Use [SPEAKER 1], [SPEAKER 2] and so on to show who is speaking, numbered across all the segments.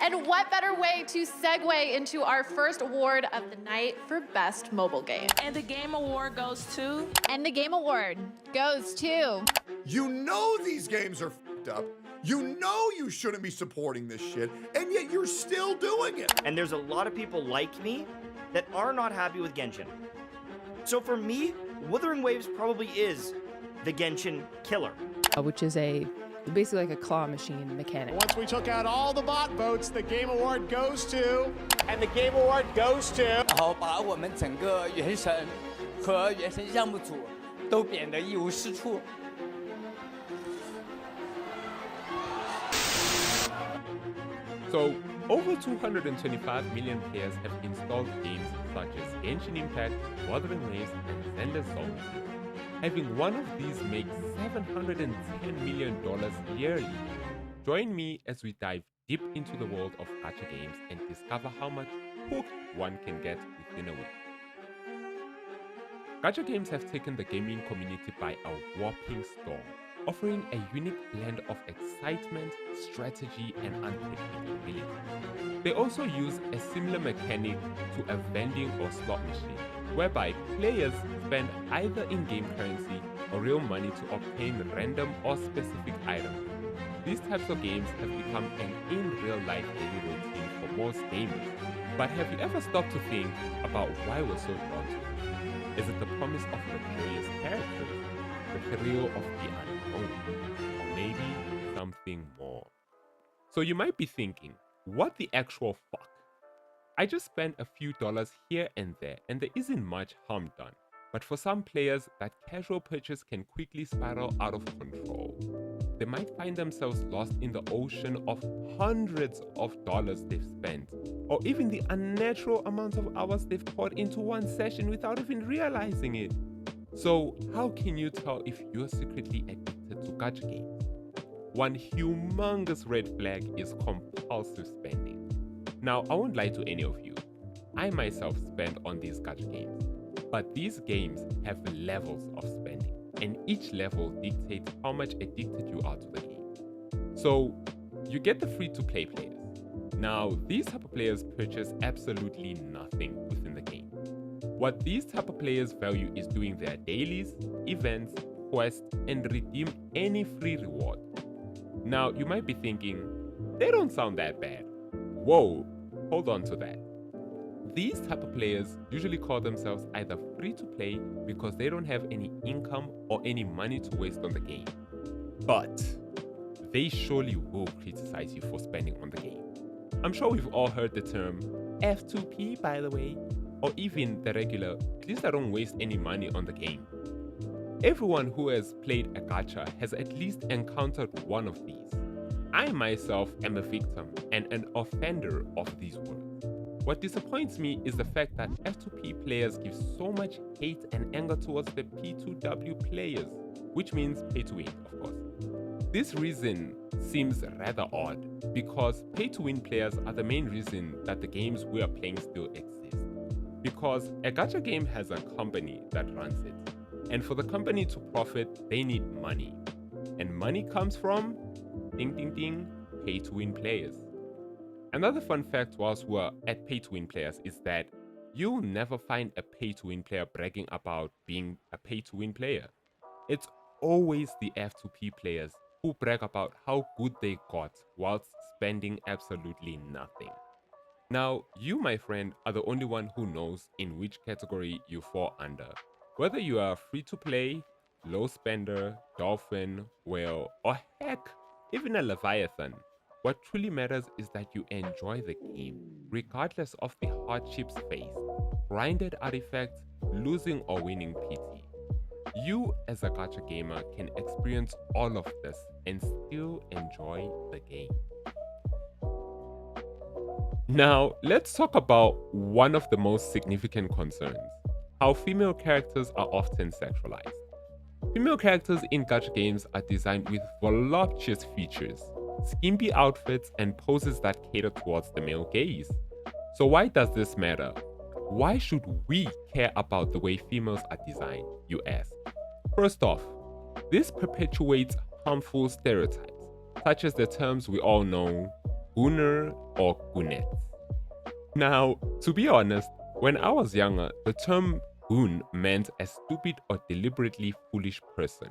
[SPEAKER 1] And what better way to segue into our first award of the night for Best Mobile Game?
[SPEAKER 2] And the Game Award goes to...
[SPEAKER 3] And the Game Award goes to...
[SPEAKER 4] You know these games are f***ed up. You know you shouldn't be supporting this shit, and yet you're still doing it.
[SPEAKER 5] And there's a lot of people like me that are not happy with Genshin. So for me, Wuthering Waves probably is the Genshin killer.
[SPEAKER 6] Which is basically like a claw machine mechanic.
[SPEAKER 7] Once we took out all the bot votes, the Game Award goes to... And the Game Award goes to...
[SPEAKER 8] 然后把我们整个原神和原神项目组都贬得一无是处。
[SPEAKER 9] So, over 225 million players have installed games such as Genshin Impact, Wuthering Waves, and zenlesszonezero. Having one of these makes $710 million yearly. Join me as we dive deep into the world of gacha games and discover how much hooked one can get within a week. Gacha games have taken the gaming community by a whopping storm, offering a unique blend of excitement, strategy, and unpredictability. They also use a similar mechanic to a vending or slot machine, whereby players spend either in-game currency or real money to obtain random or specific items. These types of games have become an in-real-life daily routine for most gamers. But have you ever stopped to think about why we're so drawn to it? Is it the promise of luxurious characters, the thrill of the unknown, or maybe something more? So you might be thinking, what the actual fuck? I just spent a few dollars here and there, and there isn't much harm done. But for some players, that casual purchase can quickly spiral out of control. They might find themselves lost in the ocean of hundreds of dollars they've spent, or even the unnatural amount of hours they've poured into one session without even realizing it. So how can you tell if you're secretly addicted to gacha games? One humongous red flag is compulsive spending. Now, I won't lie to any of you. I myself spend on these gacha games. But these games have levels of spending, and each level dictates how much addicted you are to the game. So, you get the free-to-play players. Now, these type of players purchase absolutely nothing within the game. What these type of players value is doing their dailies, events, quests, and redeem any free reward. Now, you might be thinking, they don't sound that bad. Whoa, hold on to that. These type of players usually call themselves either free to play because they don't have any income or any money to waste on the game. But they surely will criticize you for spending on the game. I'm sure we've all heard the term F2P, by the way, or even the regular, please don't waste any money on the game. Everyone who has played a gacha has at least encountered one of these. I myself am a victim and an offender of these words. What disappoints me is the fact that F2P players give so much hate and anger towards the P2W players, which means pay to win, of course. This reason seems rather odd because pay to win players are the main reason that the games we are playing still exist. Because a gacha game has a company that runs it, and for the company to profit, they need money. And money comes from, ding ding ding, pay to win players. Another fun fact whilst we're at pay-to-win players is that you'll never find a pay-to-win player bragging about being a pay-to-win player. It's always the F2P players who brag about how good they got whilst spending absolutely nothing. Now, you, my friend, are the only one who knows in which category you fall under. Whether you are free-to-play, low spender, dolphin, whale, or heck, even a leviathan. What truly matters is that you enjoy the game, regardless of the hardships faced, grinded artifacts, losing or winning PT. You as a gacha gamer can experience all of this and still enjoy the game. Now, let's talk about one of the most significant concerns, how female characters are often sexualized. Female characters in gacha games are designed with voluptuous features, skimpy outfits, and poses that cater towards the male gaze. So why does this matter? Why should we care about the way females are designed, you ask? First off, this perpetuates harmful stereotypes, such as the terms we all know, gooner or goonettes. Now, to be honest, when I was younger, the term goon meant a stupid or deliberately foolish person.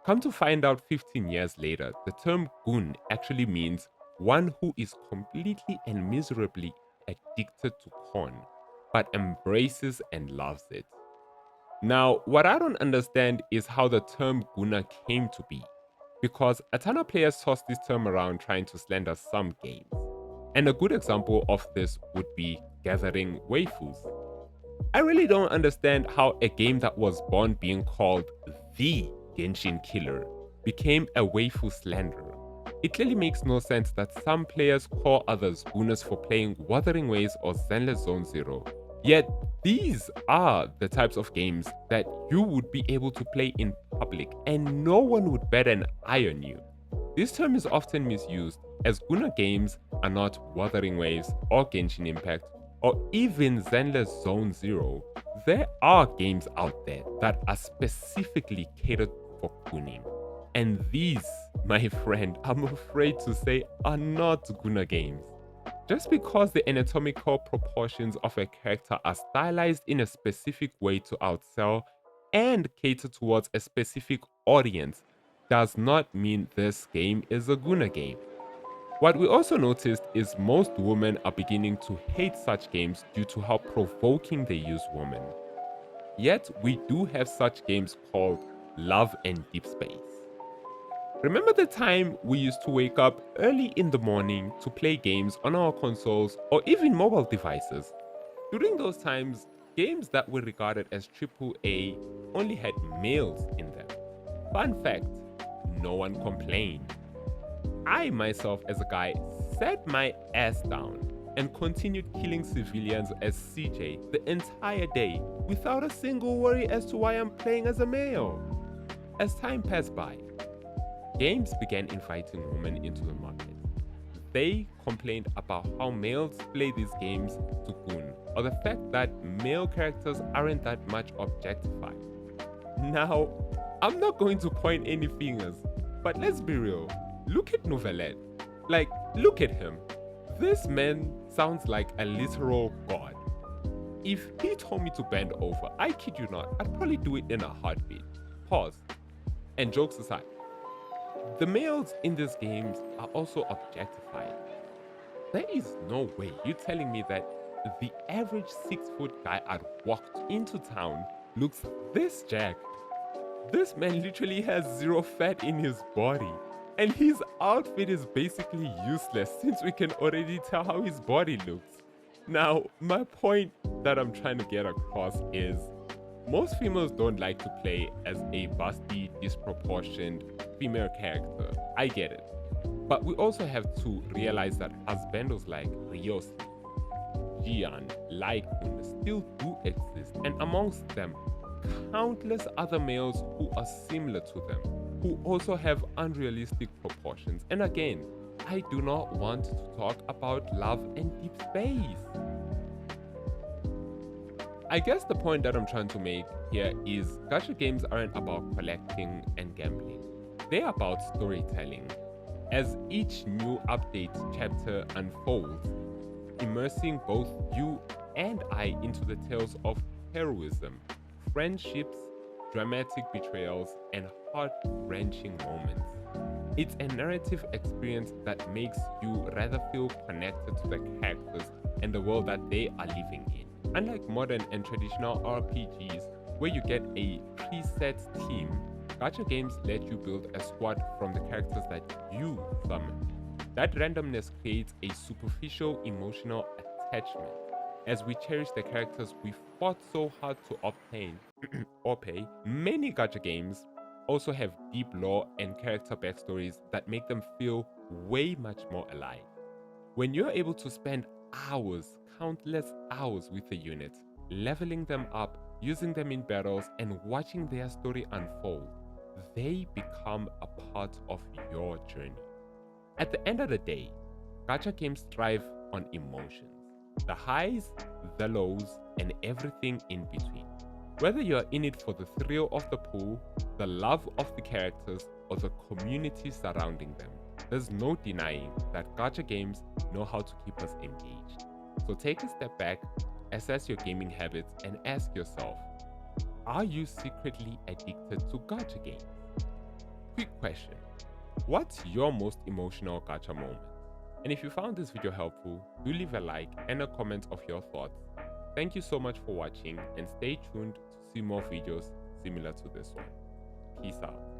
[SPEAKER 9] Come to find out 15 years later, the term goon actually means one who is completely and miserably addicted to porn, but embraces and loves it. Now, what I don't understand is how the term gooner came to be, because a ton of players toss this term around trying to slander some games. And a good example of this would be gathering waifus. I really don't understand how a game that was born being called the Genshin Killer became a waifu slanderer. It clearly makes no sense that some players call others gooners for playing Wuthering Waves or zenlesszonezero. Yet these are the types of games that you would be able to play in public and no one would bat an eye on you. This term is often misused as gooner games are not Wuthering Waves or Genshin Impact or even zenlesszonezero. There are games out there that are specifically catered for gooning. And these, my friend, I'm afraid to say, are not gooner games. Just because the anatomical proportions of a character are stylized in a specific way to outsell and cater towards a specific audience does not mean this game is a gooner game. What we also noticed is most women are beginning to hate such games due to how provoking they use women. Yet we do have such games called Love and Deep Space. Remember the time we used to wake up early in the morning to play games on our consoles or even mobile devices? During those times, games that were regarded as AAA only had males in them. Fun fact, no one complained. I myself as a guy sat my ass down and continued killing civilians as CJ the entire day without a single worry as to why I'm playing as a male. As time passed by, games began inviting women into the market. They complained about how males play these games to goon, or the fact that male characters aren't that much objectified. Now, I'm not going to point any fingers, but let's be real. Look at Novelet. Like, look at him. This man sounds like a literal god. If he told me to bend over, I kid you not, I'd probably do it in a heartbeat. Pause. And jokes aside, the males in these games are also objectified. There is no way you're telling me that the average 6-foot guy I'd walked into town looks this jacked. This man literally has zero fat in his body. And his outfit is basically useless since we can already tell how his body looks. Now, my point that I'm trying to get across is most females don't like to play as a busty, disproportioned female character. I get it. But we also have to realize that husbandos like Ryosi, Jian, Laikun still do exist, and amongst them, countless other males who are similar to them, who also have unrealistic proportions. And again, I do not want to talk about Love and Deep Space. I guess the point that I'm trying to make here is gacha games aren't about collecting and gambling. They're about storytelling. As each new update chapter unfolds, immersing both you and I into the tales of heroism, friendships, dramatic betrayals, and heart-wrenching moments. It's a narrative experience that makes you rather feel connected to the characters and the world that they are living in. Unlike modern and traditional RPGs, where you get a preset team, gacha games let you build a squad from the characters that you summon. That randomness creates a superficial emotional attachment, as we cherish the characters we fought so hard to obtain or pay. Many gacha games also have deep lore and character backstories that make them feel way much more alive. When you're able to spend hours, countless hours with the unit, leveling them up, using them in battles, and watching their story unfold, they become a part of your journey. At the end of the day, gacha games thrive on emotions. The highs, the lows, and everything in between. Whether you're in it for the thrill of the pool, the love of the characters, or the community surrounding them, there's no denying that gacha games know how to keep us engaged. So take a step back, assess your gaming habits, and ask yourself, are you secretly addicted to gacha games? Quick question, what's your most emotional gacha moment? And if you found this video helpful, do leave a like and a comment of your thoughts. Thank you so much for watching, and stay tuned to see more videos similar to this one. Peace out.